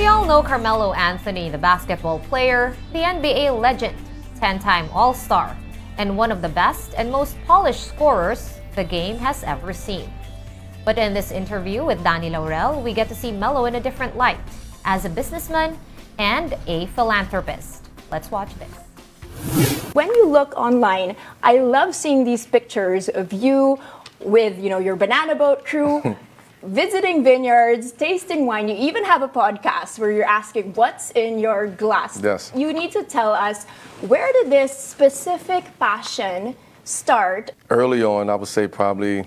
all know Carmelo Anthony, the basketball player, the NBA legend, 10-time All-Star, and one of the best and most polished scorers the game has ever seen. But in this interview with Danie Laurel, we get to see Melo in a different light, as a businessman and a philanthropist. Let's watch this. When you look online, I love seeing these pictures of you with, your banana boat crew, visiting vineyards, tasting wine. You even have a podcast where you're asking what's in your glass. Yes. You need to tell us, where did this specific passion start? Early on, I would say probably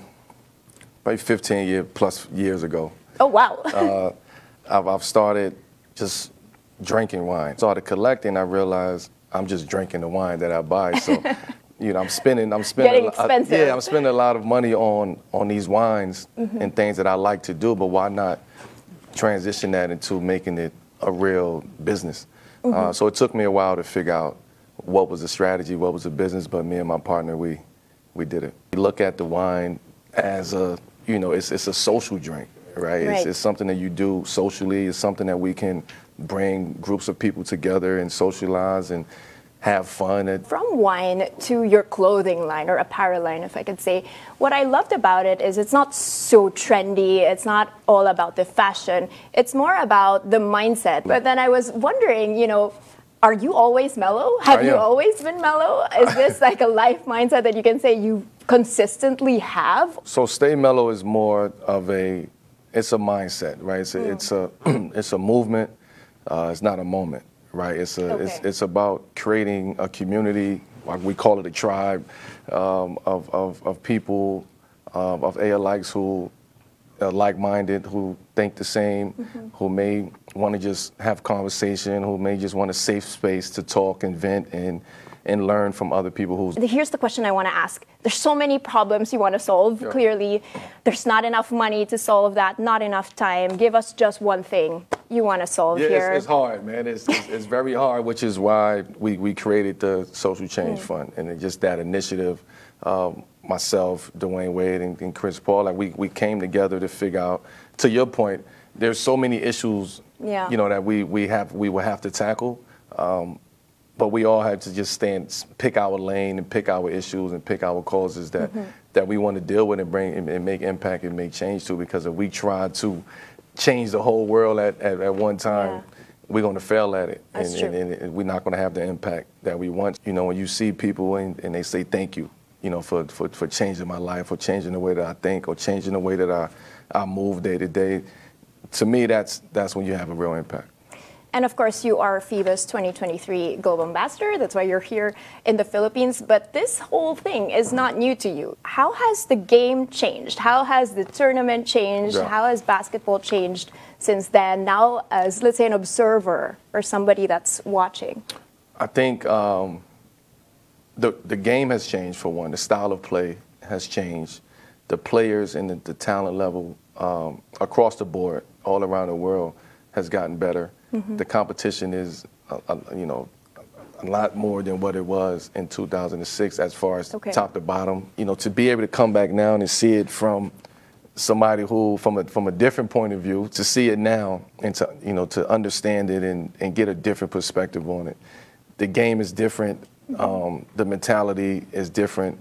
15 plus years ago. Oh, wow. I've started just drinking wine. Started collecting, I realized I'm just drinking the wine that I buy. So, I'm spending Getting expensive. I'm spending a lot of money on these wines and things that I like to do, but why not transition that into making it a real business? So it took me a while to figure out what was the strategy, what was the business, but me and my partner, we did it. We look at the wine as it's a social drink, right? It's something that you do socially. It's something that we can bring groups of people together and socialize and have fun. From wine to your clothing line or apparel line, if I could say, what I loved about it is it's not so trendy. It's not all about the fashion. It's more about the mindset. But then I was wondering, are you always mellow? Have you always been mellow? Is this like a life mindset that you can say you consistently have? So stay mellow is more of it's a mindset, right? It's a movement. It's not a moment, right? It's about creating a community, like we call it a tribe, of people, of alike who are like-minded, who think the same, who may want to just have conversation, who may just want a safe space to talk and vent and learn from other people. Here's the question I want to ask. There's so many problems you want to solve. Yeah. Clearly, there's not enough money to solve that, not enough time. Give us just one thing you want to solve here. It's hard, man. It's very hard, which is why we created the Social Change Fund. And just that initiative, myself, Dwayne Wade, and Chris Paul, we came together to figure out, to your point, there's so many issues that we will have to tackle. But we all have to just pick our lane and pick our issues and pick our causes that we want to deal with and bring and make impact and make change to. Because if we try to change the whole world at one time, we're going to fail at it. And we're not going to have the impact that we want. When you see people and they say thank you, for changing my life, for changing the way that I think, or changing the way that I move day to day, to me, that's when you have a real impact. And of course, you are FIBA's 2023 Global Ambassador. That's why you're here in the Philippines. But this whole thing is not new to you. How has the game changed? How has the tournament changed? Yeah. How has basketball changed since then? Now, as, let's say, an observer or somebody that's watching. I think the game has changed, for one. The style of play has changed. The players and the talent level across the board, all around the world, has gotten better. The competition is, a lot more than what it was in 2006 as far as top to bottom. To be able to come back now and see it from somebody who, from a different point of view, to see it now and to understand it and get a different perspective on it. The game is different. The mentality is different.